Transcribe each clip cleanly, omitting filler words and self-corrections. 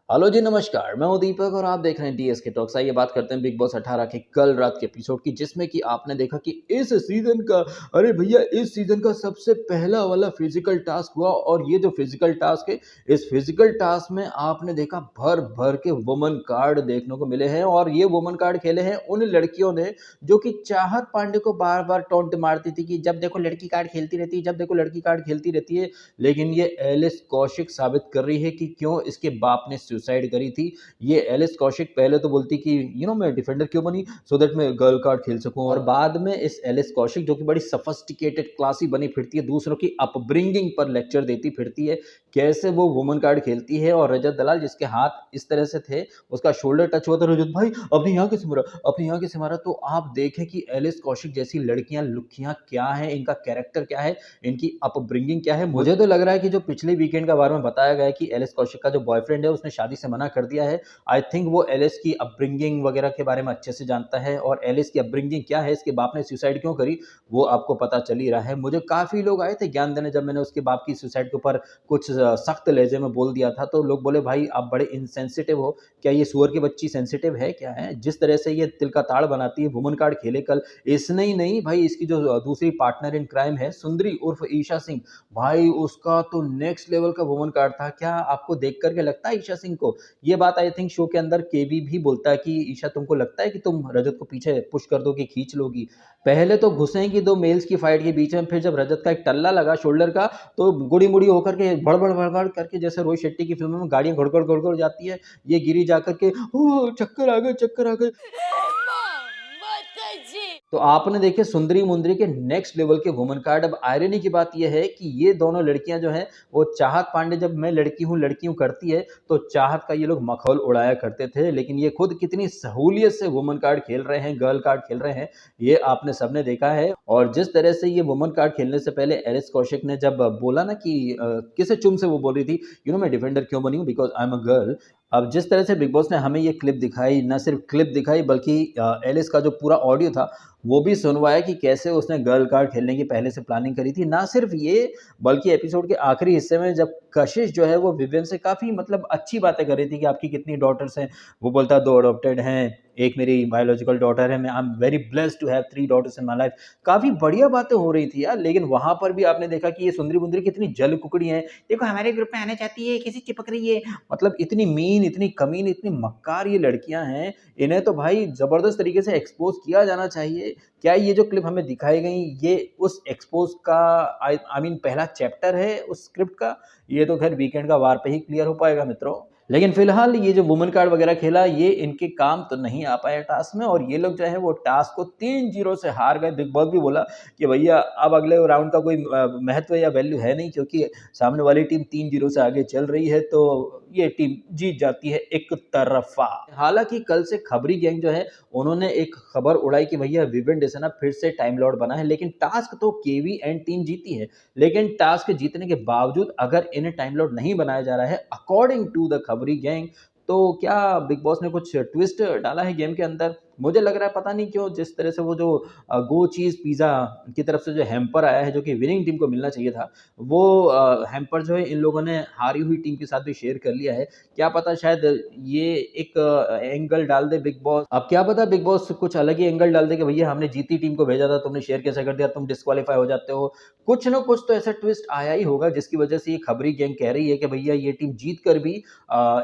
Hello जी, नमस्कार। मैं हूँ दीपक और आप देख रहे हैं डीएसके टॉक्स। आइए बात करते हैं बिग बॉस 18 के कल रात के एपिसोड की, जिसमें कि आपने देखा कि इस सीज़न का अरे भैया इस सीज़न का सबसे पहला वाला फिज़िकल टास्क हुआ। और ये जो फिज़िकल टास्क है, इस फिज़िकल टास्क में आपने देखा भर-भर के वुमन कार्ड देखने को मिले हैं। और ये वुमन कार्ड खेले हैं उन लड़कियों ने जो कि चाहत पांडे को बार-बार टॉन्ट मारती थी कि जब देखो लड़की कार्ड खेलती रहती है, जब देखो लड़की कार्ड खेलती रहती है। लेकिन ये एलिस कौशिक साबित कर रही है कि क्यों इसके बाप ने सुसाइड करी थी। ये एलिस कौशिक पहले तो बोलती कि मैं डिफेंडर क्यों बनी, सो दैट मैं गर्ल कार्ड खेल सकूं। और बाद में इस एलिस कौशिक जो कि बड़ी सफिस्टिकेटेड क्लासी बनी फिरती है, दूसरों की अपब्रिंगिंग पर लेक्चर देती फिरती है, कैसे वो वुमन कार्ड खेलती है। और रजत दलाल जिसके हाथ इस तरह से थे, उसका शोल्डर टच हुआ था, रजत भाई अपने यहाँ कैसे मारा, अपने यहाँ कैसे मारा। तो आप देखें कि एलिस कौशिक जैसी लड़कियां लुखियां क्या है, इनका कैरेक्टर क्या है, इनकी अपब्रिंगिंग क्या है। मुझे तो लग रहा है कि जो पिछले वीकेंड का बारे में बताया गया है कि एलिस कौशिक का जो बॉयफ्रेंड है उसने शादी से मना कर दिया है। आई थिंक वो एलिस की अपब्रिंगिंग वगैरह के बारे में अच्छे से जानता है। और एलिस की अपब्रिंगिंग क्या है, इसके बाप ने सुसाइड क्यों करी, वो आपको पता चल ही रहा है। मुझे काफ़ी लोग आए थे ज्ञान देने, जब मैंने उसके बाप की सुसाइड के ऊपर कुछ सख्त लहजे में बोल दिया था, तो लोग बोले भाई आप बड़े इनसेंसिटिव हो, क्या ये सुअर की बच्ची सेंसिटिव है क्या है, जिस तरह से ये तिल का ताड़ बनाती है, वुमन कार्ड खेले कल। इसने ही नहीं भाई, इसकी जो दूसरी पार्टनर इन क्राइम है सुंदरी उर्फ ईशा सिंह, भाई उसका तो नेक्स्ट लेवल का वुमन कार्ड था। क्या आपको देख करके लगता है ईशा सिंह को, ये बात आई थिंक शो के अंदर केवी भी बोलता है कि ईशा तुमको लगता है कि तुम रजत को पीछे पुश कर दोगी, खींच लोगी। पहले तो घुसेंगी दो मेल्स की फाइट के बीच में, फिर जब रजत का एक टल्ला लगा शोल्डर का, तो गुड़ी मुड़ी होकर के भड़बड़ भड़बड़ करके, जैसे रोहित शेट्टी की फिल्मों में गाड़ियां घुड़गुड़ घुड़गुड़ जाती है, ये गिरी जाकर के ओ चक्कर आ गए, चक्कर आ गए। तो आपने देखे सुंदरी मुंदरी के नेक्स्ट लेवल के वुमन कार्ड। अब आयरनी की बात यह है कि ये दोनों लड़कियां जो हैं, वो चाहत पांडे जब मैं लड़की हूं करती है, तो चाहत का ये लोग मखौल उड़ाया करते थे। लेकिन ये खुद कितनी सहूलियत से वुमन कार्ड खेल रहे हैं, गर्ल कार्ड खेल रहे हैं, ये आपने सबने देखा है। और जिस तरह से ये वुमन कार्ड खेलने से पहले एलिस कौशिक ने जब बोला ना कि किसे चुम से वो बोल रही थी, मैं डिफेंडर क्यों बनी हूँ, because I am a girl. अब जिस तरह से बिग बॉस ने हमें ये क्लिप दिखाई, ना सिर्फ क्लिप दिखाई बल्कि एलिस का जो पूरा ऑडियो था वो भी सुनवाया कि कैसे उसने गर्ल कार्ड खेलने की पहले से प्लानिंग करी थी। ना सिर्फ ये, बल्कि एपिसोड के आखिरी हिस्से में जब कशिश जो है वो विवियन से काफ़ी मतलब अच्छी बातें कर रही थी कि आपकी कितनी डॉटर्स हैं, वो बोलता है 2 अडॉप्टेड हैं, एक मेरी बायोलॉजिकल डॉटर है, मैं I am very blessed to have 3 daughters in my life. काफ़ी बढ़िया बातें हो रही थी यार। लेकिन वहाँ पर भी आपने देखा कि ये सुंदरी-मुंदरी कितनी जल कुकड़ी हैं, देखो हमारे ग्रुप में आना चाहती है, कैसे चिपक रही है। मतलब इतनी मीन, इतनी कमीन, इतनी मक्कार ये लड़कियाँ हैं, इन्हें तो भाई ज़बरदस्त तरीके से एक्सपोज़ किया जाना चाहिए। क्या ये जो क्लिप हमें दिखाई गई, ये उस एक्सपोज़ का आई मीन पहला चैप्टर है उस स्क्रिप्ट का? ये तो ख़ैर वीकेंड का वार पे ही क्लियर हो पाएगा मित्रों। लेकिन फ़िलहाल ये जो वुमन कार्ड वग़ैरह खेला, ये इनके काम तो नहीं आ पाया टास्क में। और ये लोग जो है वो टास्क को 3-0 से हार गए। बिग बॉस भी बोला कि भैया अब अगले राउंड का कोई महत्व या वैल्यू है नहीं, क्योंकि सामने वाली टीम 3-0 से आगे चल रही है, तो ये टीम जीत जाती है एक तरफ़ा। हालाँकि कल से खबरी गैंग जो है, उन्होंने एक खबर उड़ाई कि भैया विवेन डिसना फिर से टाइम लॉर्ड बना है। लेकिन टास्क तो केवी एंड टीम जीती है। लेकिन टास्क जीतने के बावजूद अगर इन्हें टाइम लॉर्ड नहीं बनाया जा रहा है अकॉर्डिंग टू द खबरी गैंग, तो क्या बिग बॉस ने कुछ ट्विस्ट डाला है गेम के अंदर? मुझे लग रहा है पता नहीं क्यों, जिस तरह से वो जो गो चीज़ पिज़्ज़ा की तरफ से जो हैम्पर आया है, जो कि विनिंग टीम को मिलना चाहिए था, वो हैम्पर जो है इन लोगों ने हारी हुई टीम के साथ भी शेयर कर लिया है। क्या पता शायद ये एक एंगल डाल दे बिग बॉस। अब क्या पता बिग बॉस कुछ अलग ही एंगल डाल दे कि भैया हमने जीती टीम को भेजा था, तुमने शेयर कैसे कर दिया, तुम डिस्क्वालीफाई हो जाते हो। कुछ ना कुछ तो ऐसा ट्विस्ट आया ही होगा, जिसकी वजह से ये खबरी गैंग कह रही है कि भैया ये टीम जीत कर भी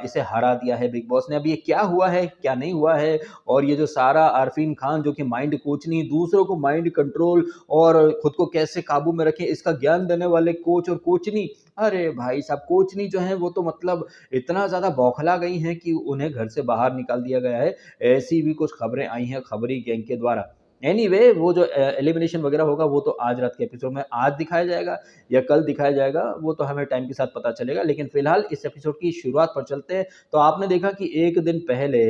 इसे हरा दिया है बिग बॉस ने। अब ये क्या हुआ है, क्या नहीं हुआ है। और ये जो सारा आरफीन खान जो कि माइंड कोचनी, दूसरों को माइंड कंट्रोल और खुद को कैसे काबू में रखें, इसका ज्ञान देने वाले कोच और कोचनी, अरे भाई साहब कोचनी जो है वो तो मतलब इतना ज़्यादा बौखला गई हैं कि उन्हें घर से बाहर निकाल दिया गया है। ऐसी भी कुछ खबरें आई हैं खबरी गैंग के द्वारा। एनीवे वो जो एलिमिनेशन वगैरह होगा वो तो आज रात के एपिसोड में आज दिखाया जाएगा या कल दिखाया जाएगा, वो तो हमें टाइम के साथ पता चलेगा। लेकिन फिलहाल इस एपिसोड की शुरुआत पर चलते हैं। तो आपने देखा कि एक दिन पहले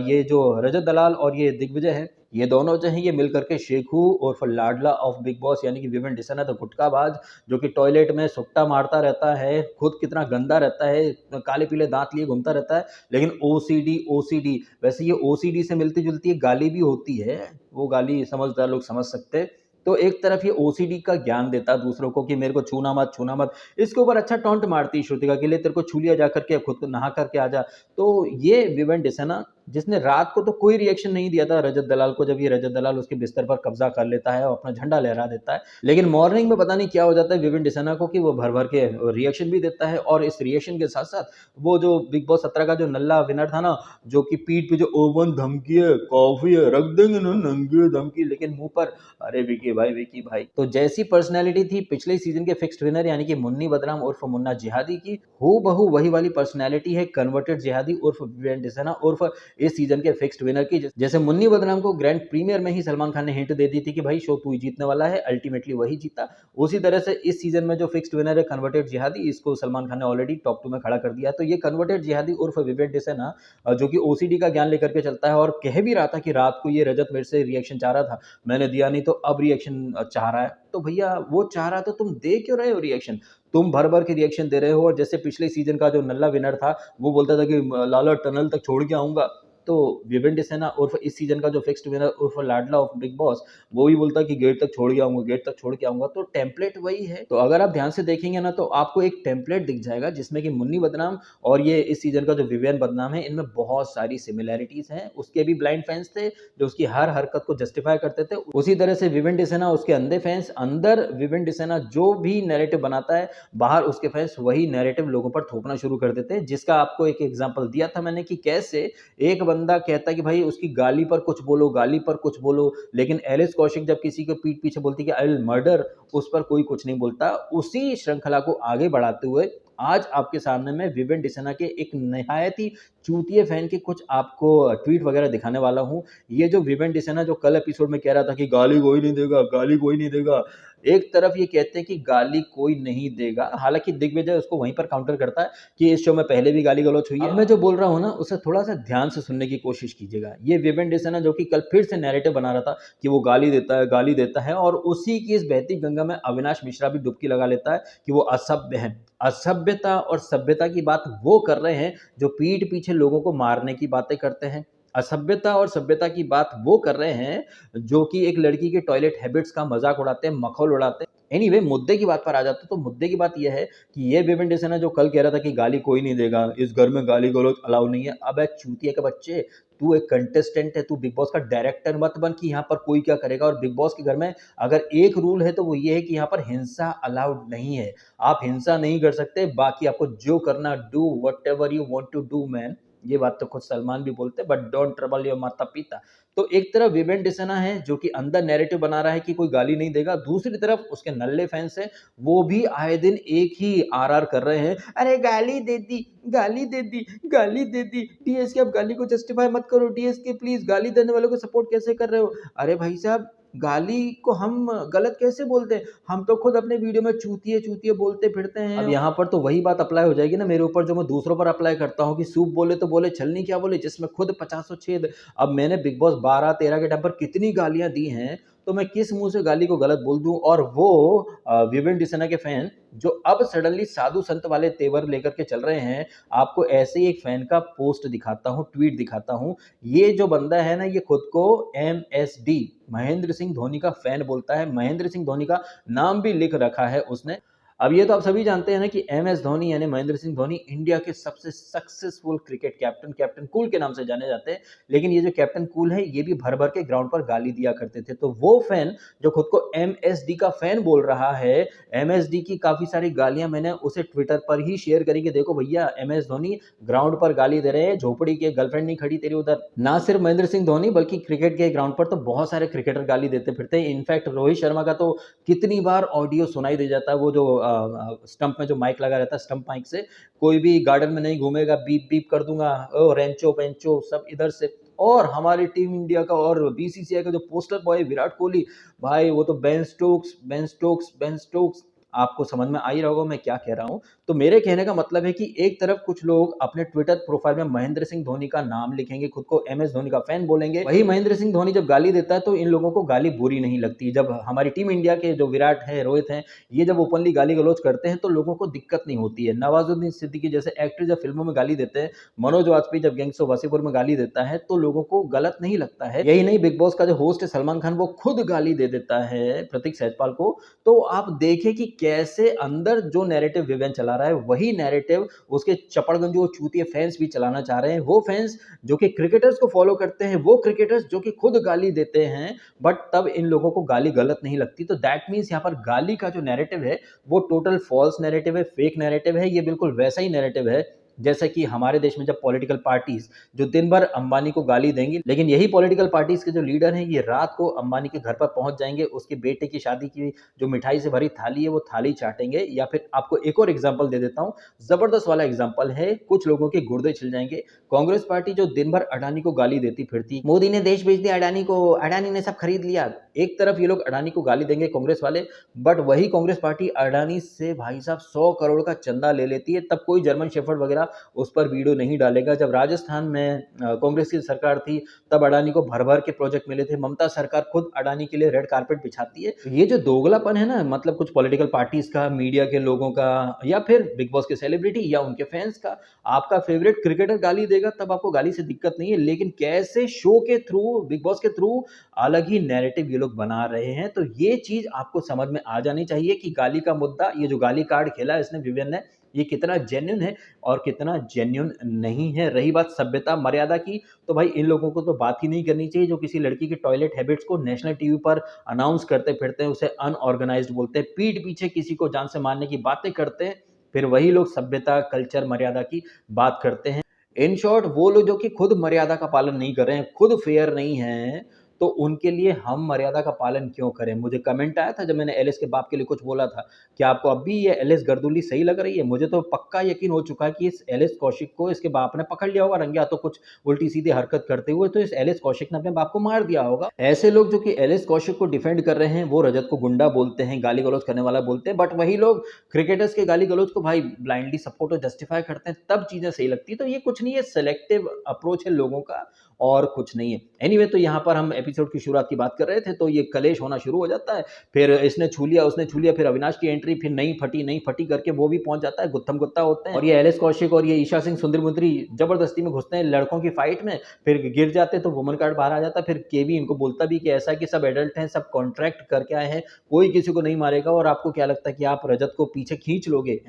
ये जो रजत दलाल और ये दिग्विजय हैं, ये दोनों जो हैं ये मिल करके शेखू उर्फ लाडला ऑफ बिग बॉस यानी कि विवेन डिसना द गुटखाबाज, जो कि टॉयलेट में सुट्टा मारता रहता है, खुद कितना गंदा रहता है, काले पीले दांत लिए घूमता रहता है। लेकिन ओसीडी ओसीडी, वैसे ये ओसीडी से मिलती जुलती एक गाली भी होती है, वो गाली समझदार लोग समझ सकते हैं। तो एक तरफ ये ओसीडी का ज्ञान देता दूसरों को कि मेरे को छूना मत, छूना मत। इसके ऊपर अच्छा टॉन्ट मारती श्रुतिका के लिए, तेरे को छू लिया जा करके, खुद को नहा करके आ जा। तो ये विवेन डिसेना, जिसने रात को तो कोई रिएक्शन नहीं दिया था रजत दलाल को, जब ये रजत दलाल उसके बिस्तर पर कब्जा कर लेता है और अपना झंडा लहरा देता है, लेकिन मॉर्निंग में पता नहीं क्या हो जाता है विवेन डिसेना को कि वो भर भर के रिएक्शन भी देता है। और इस रिएक्शन के साथ साथ वो जो बिग बॉस 17 का जो नल्ला विनर था ना, जो कि पीठ पे जो ओवन धमकी है, कॉफी है, रख देंगे ना नंगे धमकी, लेकिन मुंह पर अरे विकी भाई, विकी भाई। तो जैसी पर्सनैलिटी थी पिछले सीजन के फिक्स्ड विनर यानी कि मुन्नी बदनाम उर्फ मुन्ना जिहादी की, हूबहू वही वाली पर्सनैलिटी है कन्वर्टेड जिहादी उर्फ विवेन डिसेना उर्फ इस सीजन के फिक्स्ड विनर की। जैसे मुन्नी बदनाम को ग्रैंड प्रीमियर में ही सलमान खान ने हिंट दे दी थी कि भाई शो तू ही जीतने वाला है, अल्टीमेटली वही जीता। उसी तरह से इस सीजन में जो फिक्स्ड विनर है कन्वर्टेड जिहादी, इसको सलमान खान ने ऑलरेडी टॉप 2 में खड़ा कर दिया। तो ये कन्वर्टेड जिहादी उर्फ विवेन डिसेना, जो कि ओसीडी का ज्ञान लेकर के चलता है और कह भी रहा था कि रात को ये रजत मेरे से रिएक्शन चाह रहा था, मैंने दिया नहीं, तो अब रिएक्शन चाह रहा है। तो भैया वो चाह रहा तो तुम दे क्यों रहे हो रिएक्शन? तुम भर भर के रिएक्शन दे रहे हो। और जैसे पिछले सीजन का जो नल्ला विनर था, वो बोलता था कि लाला टनल तक छोड़ के आऊंगा, तो विवेन डिसेना उर्फ इस सीजन का जो फिक्स्ड विनर उर्फ लाडला ऑफ बिग बॉस, वो भी बोलता कि गेट तक छोड़ के आऊंगा, गेट तक छोड़ के आऊंगा। तो टेम्पलेट वही है। तो अगर आप ध्यान से देखेंगे ना, तो आपको एक टेम्पलेट दिख जाएगा जिसमें कि मुन्नी बदनाम और ये इस सीजन का जो विवेन बदनाम है, इनमें बहुत सारी सिमिलैरिटीज हैं। उसके भी ब्लाइंड फैंस थे जो उसकी हर हरकत को जस्टिफाई करते थे। उसी तरह से विवेन डिसेना, उसके अंधे फैंस, अंदर विवेन डिसेना जो भी नैरेटिव बनाता है, बाहर उसके फैंस वही नैरेटिव लोगों पर थोपना शुरू कर देते हैं। जिसका आपको एक एग्जांपल दिया था मैंने कि कैसे एक बंदा कहता है कि भाई उसकी गाली पर कुछ बोलो, गाली पर कुछ बोलो, लेकिन एलिस कौशिक जब किसी को पीठ पीछे बोलती है कि आई विल मर्डर, उस पर कोई कुछ नहीं बोलता। उसी श्रृंखला को आगे बढ़ाते हुए आज आपके सामने मैं विवेन डिसेना के एक निहायत ही चूतिए फैन के कुछ आपको ट्वीट वगैरह दिखाने वाला हूं। ये जो विवेन डिसेना जो कल एपिसोड में कह रहा था कि गाली कोई नहीं देगा, गाली कोई नहीं देगा, एक तरफ ये कहते हैं कि गाली कोई नहीं देगा, हालांकि दिग्विजय उसको वहीं पर काउंटर करता है कि इस शो में पहले भी गाली गलौज हुई है। अब मैं जो बोल रहा हूँ ना, उसे थोड़ा सा ध्यान से सुनने की कोशिश कीजिएगा। ये विवेन डिसेना जो कि कल फिर से नैरेटिव बना रहा था कि वो गाली देता है, गाली देता है, और उसी की इस बहती गंगा में अविनाश मिश्रा भी डुबकी लगा लेता है कि वो असभ्य है। असभ्यता और सभ्यता की बात वो कर रहे हैं जो पीठ पीछे लोगों को मारने की बातें करते हैं। असभ्यता और सभ्यता की बात वो कर रहे हैं जो कि एक लड़की के टॉयलेट हैबिट्स का मजाक उड़ाते हैं, मखौल उड़ाते हैं। एनीवे, मुद्दे की बात पर आ जाते हैं। तो मुद्दे की बात यह है कि ये विवेन डिसेना जो कल कह रहा था कि गाली कोई नहीं देगा, इस घर में गाली गलौज अलाउ नहीं है। अब एक चूतिया के बच्चे, तू एक कंटेस्टेंट है, तू बिग बॉस का डायरेक्टर मत बन कि यहाँ पर कोई क्या करेगा। और बिग बॉस के घर में अगर एक रूल है तो वो ये है कि यहाँ पर हिंसा अलाउड नहीं है। आप हिंसा नहीं कर सकते, बाकी आपको जो करना do whatever you want to do man. ये बात तो खुद सलमान भी बोलते हैं, बट डोंट ट्रबल योर माता पिता। तो एक तरफ विवेन डिसेना है जो कि अंदर नैरेटिव बना रहा है कि कोई गाली नहीं देगा, दूसरी तरफ उसके नल्ले फैंस हैं, वो भी आए दिन एक ही आर कर रहे हैं, अरे गाली दे दी, गाली दे दी, गाली दे दी, डीएसके अब गाली को जस्टिफाई मत करो, डीएसके प्लीज गाली देने वालों को सपोर्ट कैसे कर रहे हो। अरे भाई साहब, गाली को हम गलत कैसे बोलते हैं? हम तो खुद अपने वीडियो में चूतिए चूतिए बोलते फिरते हैं। अब यहाँ पर तो वही बात अप्लाई हो जाएगी ना मेरे ऊपर जो मैं दूसरों पर अप्लाई करता हूँ कि सूप बोले तो बोले, छलनी क्या बोले, जिसमें खुद 50 छेद। अब मैंने बिग बॉस 12-13 के टाइम पर कितनी गालियां दी हैं, तो मैं किस मुंह से गाली को गलत बोल दूं। और वो विवेन डिसेना के फैन जो अब सडनली साधु संत वाले तेवर लेकर के चल रहे हैं, आपको ऐसे ही एक फैन का पोस्ट दिखाता हूं, ट्वीट दिखाता हूं। ये जो बंदा है ना, ये खुद को MSD महेंद्र सिंह धोनी का फैन बोलता है। महेंद्र सिंह धोनी का नाम भी लिख रखा है उसने। अब ये तो आप सभी जानते हैं ना कि MS धोनी यानी महेंद्र सिंह धोनी इंडिया के सबसे successful cricket captain, captain cool के नाम से जाने जाते हैं। लेकिन ये जो कैप्टन कूल है, ये भी भर भर के ग्राउंड पर गाली दिया करते थे। तो वो फैन जो खुद को MSD का फैन बोल रहा है, MSD की काफी सारी गालियां मैंने उसे ट्विटर पर ही शेयर करी कि देखो भैया, MS धोनी ग्राउंड पर गाली दे रहे हैं, झोपड़ी की गर्लफ्रेंड नहीं खड़ी तेरी उधर। ना सिर्फ महेंद्र सिंह धोनी बल्कि क्रिकेट के ग्राउंड पर तो बहुत सारे क्रिकेटर गाली देते फिरते हैं। इनफैक्ट रोहित शर्मा का तो कितनी बार ऑडियो सुनाई दे जाता है, वो जो स्टंप में जो माइक लगा रहता है, स्टंप माइक से कोई भी गार्डन में नहीं घूमेगा, बीप बीप कर दूंगा, ओ रेंचो पेंचो, सब इधर से। और हमारी टीम इंडिया का और BCCI का जो पोस्टर बॉय विराट कोहली, भाई वो तो Ben Stokes, Ben Stokes, Ben Stokes. आपको समझ में आ ही रहा होगा मैं क्या कह रहा हूँ। तो मेरे कहने का मतलब है कि एक तरफ कुछ लोग अपने ट्विटर प्रोफाइल में महेंद्र सिंह धोनी का नाम लिखेंगे, खुद को एमएस धोनी का फैन बोलेंगे। वही महेंद्र सिंह धोनी जब गाली देता है तो इन लोगों को गाली बुरी नहीं लगती। जब हमारी टीम इंडिया के जो विराट है, रोहित हैं, ये जब ओपनली गाली गलौज करते हैं तो लोगों को दिक्कत नहीं होती है। नवाजुद्दीन सिद्दीकी जैसे एक्टर जब फिल्मों में गाली देते हैं, मनोज वाजपेयी जब गैंग्स ऑफ वासेपुर में गाली देता है तो लोगों को गलत नहीं लगता है। यही नहीं, बिग बॉस का जो होस्ट है सलमान खान, वो खुद गाली दे देता है प्रतीक सहजपाल को। तो आप देखें कि कैसे अंदर जो नैरेटिव विवेन चला रहा है वही नैरेटिव उसके चपड़गंजू और चूतिए फैंस भी चलाना चाह रहे हैं। वो फैंस जो कि क्रिकेटर्स को फॉलो करते हैं, वो क्रिकेटर्स जो कि खुद गाली देते हैं, बट तब इन लोगों को गाली गलत नहीं लगती। तो दैट मीन्स यहाँ पर गाली का जो नैरेटिव है वो टोटल फॉल्स नैरेटिव है, फेक नैरेटिव है। ये बिल्कुल वैसा ही नैरेटिव है जैसे कि हमारे देश में जब पॉलिटिकल पार्टीज जो दिन भर अंबानी को गाली देंगी, लेकिन यही पॉलिटिकल पार्टीज के जो लीडर हैं ये रात को अंबानी के घर पर पहुंच जाएंगे, उसके बेटे की शादी की जो मिठाई से भरी थाली है वो थाली चाटेंगे। या फिर आपको एक और एग्जांपल दे देता हूं, जबरदस्त वाला एग्जांपल है, कुछ लोगों के गुर्दे छिल जाएंगे। कांग्रेस पार्टी जो दिन भर अडानी को गाली देती फिरती, मोदी ने देश बेच दिया अडानी को, अडानी ने सब खरीद लिया। एक तरफ ये लोग अडानी को गाली देंगे कांग्रेस वाले, बट वही कांग्रेस पार्टी अडानी से भाई साहब 100 करोड़ का चंदा ले लेती है। तब कोई जर्मन शेफर्ड वगैरह उस पर वीडियो नहीं डालेगा। जब राजस्थान में कांग्रेस की सरकार थी तब अडानी को भर भर के प्रोजेक्ट मिले थे। ममता सरकार खुद अडानी के लिए रेड कारपेट बिछाती है। ये जो दोगलापन है ना, मतलब कुछ पॉलिटिकल पार्टीज का, मीडिया के लोगों का, या फिर बिग बॉस के सेलिब्रिटी या उनके फैंस का, आपका फेवरेट क्रिकेटर गाली देगा तब आपको गाली से दिक्कत नहीं है, लेकिन कैसे शो के थ्रू, बिग बॉस के थ्रू अलग ही नैरेटिव ये लोग बना रहे हैं। तो ये चीज आपको समझ में आ जानी चाहिए कि गाली का मुद्दा, ये जो गाली कार्ड खेला इसने विवियन ने, ये कितना जेन्युइन है और कितना जेन्युइन नहीं है। रही बात सभ्यता मर्यादा की, तो भाई इन लोगों को तो बात ही नहीं करनी चाहिए जो किसी लड़की की टॉयलेट हैबिट्स को नेशनल टीवी पर अनाउंस करते फिरते हैं, उसे अनऑर्गेनाइज्ड बोलते हैं, पीठ पीछे किसी को जान से मारने की बातें करते हैं, फिर वही लोग सभ्यता, कल्चर, मर्यादा की बात करते हैं। इन शॉर्ट वो लोग जो कि खुद मर्यादा का पालन नहीं कर रहे हैं, खुद फेयर नहीं है, तो उनके लिए हम मर्यादा का पालन क्यों करें। मुझे कमेंट आया था जब मैंने एलिस के बाप के लिए कुछ बोला था, क्या आपको अब भी ये एलिस गर्दुल्ली सही लग रही है? मुझे तो पक्का यकीन हो चुका है कि इस एलिस कौशिक को इसके बाप ने पकड़ लिया होगा रंगे हाथों कुछ उल्टी सीधी हरकत करते हुए, तो इस एलिस कौशिक ने अपने बाप को मार दिया होगा। ऐसे लोग जो कि एलिस कौशिक को डिफेंड कर रहे हैं वो रजत को गुंडा बोलते हैं, गाली गलौज करने वाला बोलते हैं, बट वही लोग क्रिकेटर्स के गाली गलौज को भाई ब्लाइंडली सपोर्ट और जस्टिफाई करते हैं, तब चीजें सही लगती है। तो ये कुछ नहीं है, सेलेक्टिव अप्रोच है लोगों का और कुछ नहीं है। एनीवे, तो यहाँ पर हम एपिसोड की शुरुआत की बात कर रहे थे तो ये कलेश होना शुरू हो जाता है, फिर इसने छू लिया, उसने छू लिया, फिर अविनाश की एंट्री, फिर नहीं फटी करके वो भी पहुंच जाता है, गुत्थम गुत्ता होते हैं, और ये एलिस कौशिक और ये ईशा सिंह सुंदर मुंदरी जबरदस्ती में घुसते हैं लड़कों की फाइट में, फिर गिर जाते तो वुमन कार्ड बाहर आ जाता। फिर केवी इनको बोलता भी कि ऐसा कि सब एडल्ट हैं, सब कॉन्ट्रैक्ट करके आए हैं, कोई किसी को नहीं मारेगा। और आपको क्या लगता है कि आप रजत को पीछे खींच लोगे,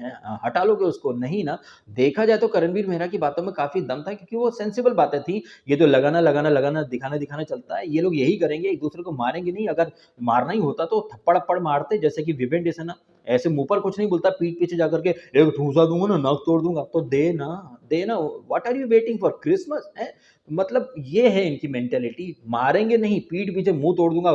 हटा लोगे उसको? नहीं ना। देखा जाए तो करणवीर मेहरा की बातों में काफी दम था, क्योंकि वो सेंसिबल बातें थी। ये जो लगाना लगाना लगाना दिखाना दिखाना चलता है, ये लोग यही करेंगे, एक दूसरे को मारेंगे नहीं। अगर मारना ही होता तो थप्पड़ अप्पड़ मारते, जैसे कि विवेन डिसना ऐसे मुंह पर कुछ नहीं बोलता, पीठ पीछे जाकर के एक ठूसा दूंगा ना, नाक तोड़ दूंगा, तो दे ना, दे ना। What are you waiting for, Christmas है? मतलब ये है इनकी मेंटेलिटी, मारेंगे नहीं, पीठ पीछे मुंह तोड़ दूंगा,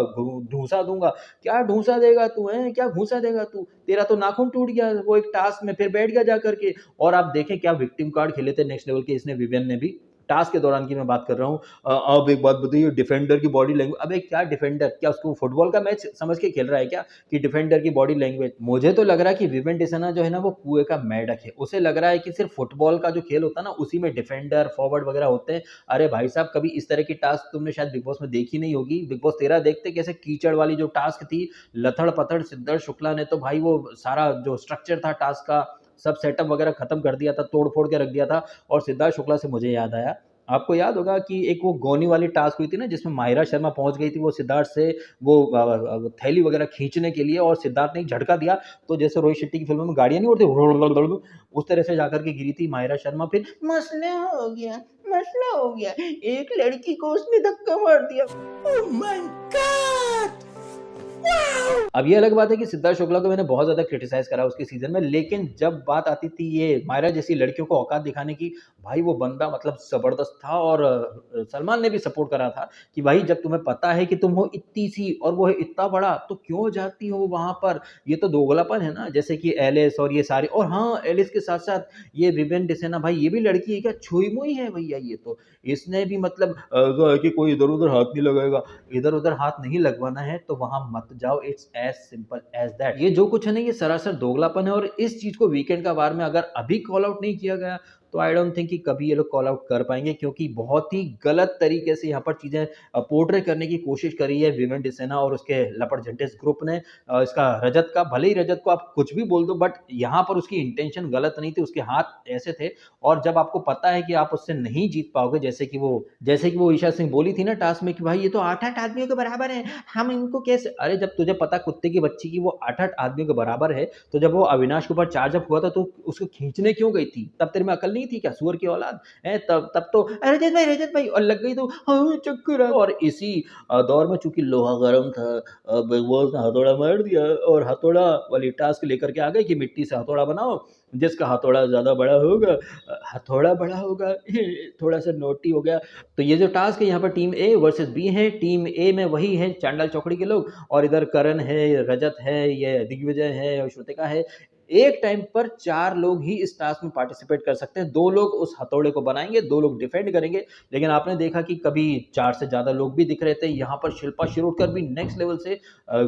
ढूंसा दूंगा। क्या ढूंसा देगा तू, है क्या घूसा देगा तू? तेरा तो नाखून टूट गया वो एक टास्क में, फिर बैठ गया जाकर के। और आप देखें क्या विक्टिम कार्ड खेले थे नेक्स्ट लेवल के इसने, विवियन ने भी, टास्क के दौरान की मैं बात कर रहा हूँ। अब एक बात बताइए, डिफेंडर की बॉडी लैंग्वेज, अबे क्या डिफेंडर, क्या उसको फुटबॉल का मैच समझ के खेल रहा है क्या कि डिफेंडर की बॉडी लैंग्वेज? मुझे तो लग रहा है कि विवेन डिसना जो है ना वो कुएं का मेंढक है, उसे लग रहा है कि सिर्फ फुटबॉल का जो खेल होता है ना उसी में डिफेंडर, फॉरवर्ड वगैरह होते हैं। अरे भाई साहब, कभी इस तरह की टास्क तुमने शायद बिग बॉस में देखी नहीं होगी। बिग बॉस 13 देखते कैसे कीचड़ वाली जो टास्क थी, लथड़ पथड़, सिद्धार्थ शुक्ला ने तो भाई वो सारा जो स्ट्रक्चर था टास्क का, सब सेटअप वगैरह खत्म कर दिया था, तोड़ फोड़ के रख दिया था। और सिद्धार्थ शुक्ला से मुझे याद आया, आपको याद होगा कि एक वो गोनी वाली टास्क हुई थी ना, जिसमें माहिरा शर्मा पहुंच गई थी वो सिद्धार्थ से वो थैली वगैरह खींचने के लिए, और सिद्धार्थ ने एक झटका दिया, तो जैसे रोहित शेट्टी की फिल्मों में गाड़ियां नहीं उड़ती, उस तरह से जाकर के गिरी थी माहिरा शर्मा। फिर मसला हो गया, मसला हो गया, एक लड़की को उसने धक्का मार दिया। Oh my God! अब ये अलग बात है कि सिद्धार्थ शुक्ला को मैंने बहुत ज्यादा क्रिटिसाइज करा उसके सीजन में, लेकिन जब बात आती थी ये मायरा जैसी लड़कियों को औकात दिखाने की, भाई वो बंदा मतलब ज़बरदस्त था और सलमान ने भी सपोर्ट करा था कि भाई जब तुम्हें पता है कि तुम हो इतनी सी और वो है इतना बड़ा, तो क्यों जाती हो वहाँ पर? ये तो दोगलापन है ना, जैसे कि एलिस और ये सारे, और हाँ, एलिस के साथ-साथ ये विवेन डिसेना, भाई ये भी लड़की है क्या? छुई-मुई है भैया ये तो। इसने भी मतलब ऐसा है कि कोई इधर-उधर हाथ नहीं लगाएगा, इधर-उधर हाथ नहीं लगवाना है तो वहाँ मत जाओ, it's as simple as that. ये जो कुछ है ना, ये सरासर दोगलापन है, और इस चीज़ को वीकेंड का वार में अगर अभी कॉल आउट नहीं किया गया, तो आई डोंट थिंक कि कभी ये लोग कॉल आउट कर पाएँगे, क्योंकि बहुत ही गलत तरीके से यहाँ पर चीज़ें पोर्ट्रे करने की कोशिश करी है विवेन डिसेना और उसके लपटजंटेस ग्रुप ने। इसका रजत का, भले ही रजत को आप कुछ भी बोल दो, बट यहाँ पर उसकी इंटेंशन गलत नहीं थी, उसके हाथ ऐसे थे। और जब आपको पता है कि आप उससे नहीं जीत पाओगे, जैसे कि वो ईशा सिंह बोली थी ना टास्क में कि भाई ये तो 8-8 आदमियों के बराबर है, हम इनको कैसे, अरे जब तुझे पता कुत्ते की बच्ची की वो 8-8 आदमियों के बराबर है, तो जब वो अविनाश के ऊपर चार्ज अप हुआ था तो उसको खींचने क्यों गई थी? तब तेरे में अकल नहीं थी क्या, सूअर की औलाद? हैं, तब तो रजत भाई और लग गई तो हाँ, चक्कर आ, और इसी दौर में चूँकि लोहा गरम था, बिग बॉस ने हथौड़ा मार दिया और हथौड़ा वाली टास्क लेकर के आ गए कि मिट्टी से हथौड़ा बनाओ, जिसका हथौड़ा ज़्यादा बड़ा होगा हथौड़ा बड़ा होगा। थोड़ा-सा नॉटी हो गया। तो ये जो टास्क है यहाँ पर टीम ए वर्सेस बी है, टीम ए में वही है चांडाल चौकड़ी के लोग, और इधर करण है, रजत है, ये दिग्विजय है और श्रुतिका है। एक टाइम पर 4 लोग ही इस टास्क में पार्टिसिपेट कर सकते हैं। 2 लोग उस हथौड़े को बनाएँगे, 2 लोग डिफेंड करेंगे। लेकिन आपने देखा कि कभी 4 से ज़्यादा लोग भी दिख रहे थे। यहाँ पर शिल्पा शिरोडकर भी नेक्स्ट लेवल से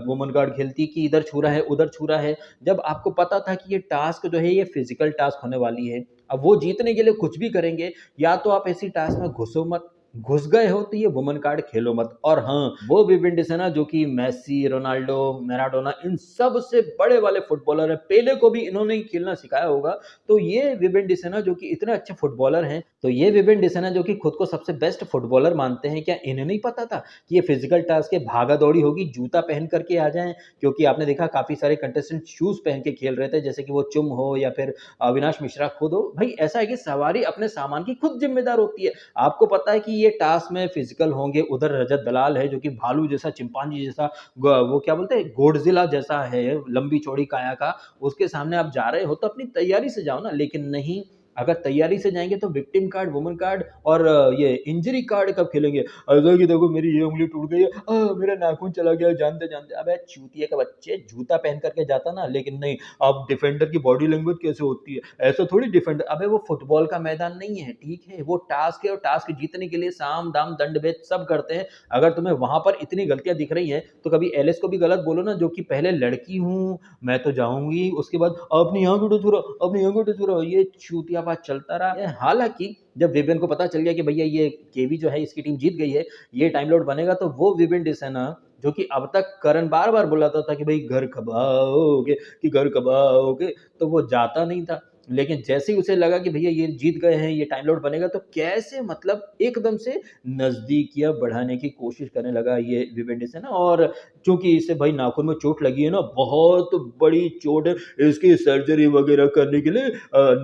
वुमन गार्ड खेलती कि इधर छू रहा है, उधर छू रहा है। जब आपको पता था कि ये टास्क जो है ये फिज़िकल टास्क होने वाली है। अब वो जीतने के लिए कुछ भी करेंगे, या तो आप ऐसी टास्क में घुसो मत, घुस गए हो तो ये वुमन कार्ड खेलो मत। और हाँ, वो विवेन डिसेना जो कि मेसी, रोनाल्डो, मैराडोना इन सब से बड़े वाले फुटबॉलर हैं, पेले को भी इन्होंने ही खेलना सिखाया होगा। तो ये विवेन डिसेना जो कि इतने अच्छे फुटबॉलर हैं, तो ये विवेन डिसेना जो कि खुद को सबसे बेस्ट फुटबॉलर मानते हैं, क्या इन्हें नहीं पता था कि ये फिजिकल टास्क है, भागा-दौड़ी होगी, जूता पहन कर के आ जाएँ? क्योंकि आपने देखा काफ़ी सारे कंटेस्टेंट शूज़ पहन के खेल रहे थे, जैसे कि वो चुम हो या फिर अविनाश मिश्रा खुद हो। भाई ऐसा है कि सवारी अपने सामान की खुद ज़िम्मेदार होती है। आपको पता है कि ये टास्क में फिजिकल होंगे, उधर रजत दलाल है जो कि भालू जैसा, चिंपांजी जैसा, वो क्या बोलते हैं, गोडजिला जैसा है, लंबी चौड़ी काया का, उसके सामने आप जा रहे हो तो अपनी तैयारी से जाओ ना। लेकिन नहीं, अगर तैयारी से जाएंगे तो विक्टिम कार्ड, वुमन कार्ड और ये इंजरी कार्ड कब खेलेंगे? ऐसा कि देखो मेरी ये उंगली टूट गई है, मेरा नाखून चला गया जानते जानते। अबे चूतिया के बच्चे, जूता पहन करके जाता ना। लेकिन नहीं, अब डिफेंडर की बॉडी लैंग्वेज कैसे होती है, ऐसा थोड़ी डिफेंडर। अबे वो फुटबॉल का मैदान नहीं है, ठीक है, वो टास्क है और टास्क जीतने के लिए साम दाम दंड भेद सब करते हैं। अगर तुम्हें वहां पर इतनी गलतियां दिख रही हैं तो कभी एलिस को भी गलत बोलो ना, जो कि पहले लड़की हूँ मैं तो जाऊंगी, उसके बाद आपने यहाँ क्यों छुरा, आपने यहाँ क्यों छुरा, ये चूतियापा चलता रहा। हालांकि जब विवेन को पता चल गया कि भैया ये केवी जो है इसकी टीम जीत गई है, ये टाइम लॉर्ड बनेगा, तो वो विवेन डिसेना जो कि अब तक करण बार बार बुलाता था कि भाई घर कब आओगे, कि घर कब आओगे, तो वो जाता नहीं था। लेकिन जैसे ही उसे लगा कि भैया ये जीत गए हैं, ये टाइम लॉर्ड बनेगा, तो कैसे मतलब एकदम से नजदीकियां बढ़ाने की कोशिश करने लगा ये विवेन डिसेना। और चूंकि इसे भाई नाखून में चोट लगी है ना, बहुत बड़ी चोट है, इसकी सर्जरी वगैरह करने के लिए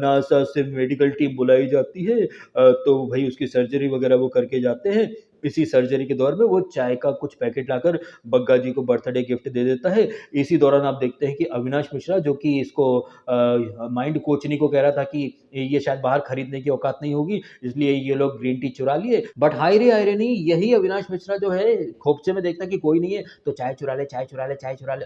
नासा से मेडिकल टीम बुलाई जाती है। तो भाई उसकी सर्जरी वगैरह वो करके जाते हैं। इसी सर्जरी के दौर में वो चाय का कुछ पैकेट लाकर बग्गा जी को बर्थडे गिफ्ट दे देता है। इसी दौरान आप देखते हैं कि अविनाश मिश्रा जो कि इसको माइंड कोचनी को कह रहा था कि ये शायद बाहर खरीदने की औकात नहीं होगी, इसलिए ये लोग ग्रीन टी चुरा लिए। बट हाय रे आयरनी, यही अविनाश मिश्रा जो है खोपचे में देखता कि कोई नहीं है तो चाय चुरा ले, चाय चुरा ले, चाय चुरा ले,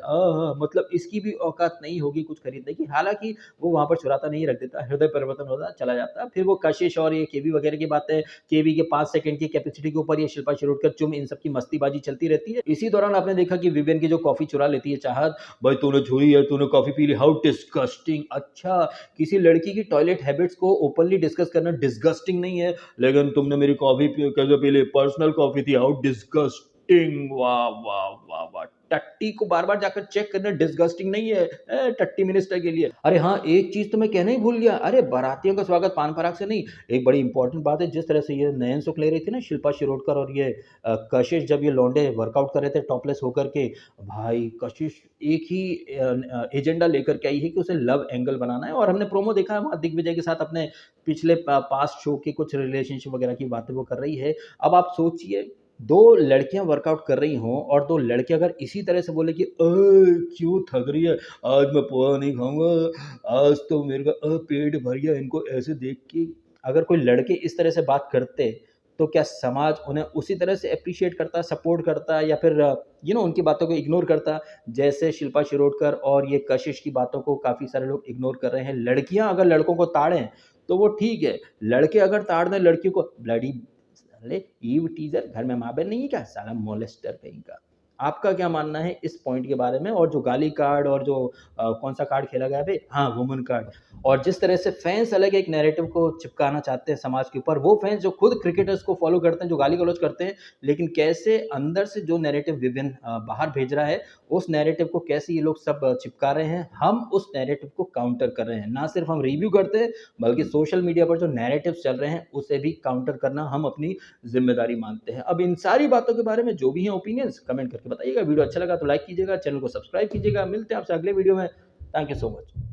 मतलब इसकी भी औकात नहीं होगी कुछ खरीदने की। हालांकि वो वहां पर चुराता नहीं, रख देता, हृदय परिवर्तन होता चला जाता। फिर वो कशिश और ये केवी वगैरह की बातें, केवी के 5 सेकंड की कैपेसिटी के ऊपर ये शिल्पा शिरोडकर, चुम, इन सब की मस्तीबाजी चलती रहती है। इसी दौरान आपने देखा कि विवियन की जो कॉफी चुरा लेती है चाहत, भाई तूने छुई है, तूने कॉफी पी ली, हाउ डिस्गस्टिंग। अच्छा, किसी लड़की की टॉयलेट हैबिट्स को ओपनली डिस्कस करना डिस्गस्टिंग नहीं है, लेकिन तुमने मेरी कॉफी कैसे पी ली, पर्सनल कॉफी थी, हाउ डिस्गस्टिंग। वाह वाह वाह वाह, टट्टी को बार बार जाकर चेक करना डिस्गस्टिंग नहीं है, टट्टी मिनिस्टर के लिए। अरे हाँ, एक चीज तो मैं कहना ही भूल गया, अरे बारातियों का स्वागत पान पराग से नहीं, एक बड़ी इंपॉर्टेंट बात है। जिस तरह से ये नयन सुख ले रही थी ना शिल्पा शिरोडकर और ये कशिश, जब ये लौंडे वर्कआउट कर रहे थे टॉपलेस होकर के, भाई कशिश एक ही एजेंडा लेकर के आई है कि उसे लव एंगल बनाना है। और हमने प्रोमो देखा है वहाँ दिग्विजय के साथ अपने पिछले पास्ट शो के कुछ रिलेशनशिप वगैरह की बातें वो कर रही है। अब आप सोचिए, दो लड़कियां वर्कआउट कर रही हों और दो लड़के अगर इसी तरह से बोले कि क्यों थक रही है, आज मैं पोहा नहीं खाऊंगा, आज तो मेरे का पेट भर गया, इनको ऐसे देख के अगर कोई लड़के इस तरह से बात करते, तो क्या समाज उन्हें उसी तरह से एप्रिशिएट करता, सपोर्ट करता या फिर उनकी बातों को इग्नोर करता? जैसे शिल्पा शिरोडकर और ये कशिश की बातों को काफ़ी सारे लोग इग्नोर कर रहे हैं। लड़कियाँ अगर लड़कों को ताड़ें, तो वो ठीक है, लड़के अगर ताड़ दें लड़कियों को, ब्लडी साले ईव टीज़र, घर में माँ-बहन नहीं है क्या? साला मॉलेस्टर कहीं का। आपका क्या मानना है इस पॉइंट के बारे में? और जो गाली कार्ड और जो कौन-सा कार्ड खेला गया बे? हाँ, वुमन कार्ड। और जिस तरह से फैन्स अलग एक नैरेटिव को चिपकाना चाहते हैं समाज के ऊपर, वो फैन्स जो खुद क्रिकेटर्स को फॉलो करते हैं, जो गाली-गलौच करते हैं, लेकिन कैसे अंदर से जो नैरेटिव विभिन्न बाहर भेज रहा है, उस नैरेटिव को कैसे ये लोग सब चिपका रहे हैं, हम उस नैरेटिव को काउंटर कर रहे हैं। ना सिर्फ हम रिव्यू करते हैं, बल्कि सोशल मीडिया पर जो नैरेटिव्स चल रहे हैं, उसे भी काउंटर करना हम अपनी ज़िम्मेदारी मानते हैं। अब इन सारी बातों के बारे में जो भी हैं ओपिनियंस कमेंट करके बताइएगा। वीडियो अच्छा लगा तो लाइक कीजिएगा, चैनल को सब्सक्राइब कीजिएगा। मिलते हैं आपसे अगले वीडियो में। Thank you so much.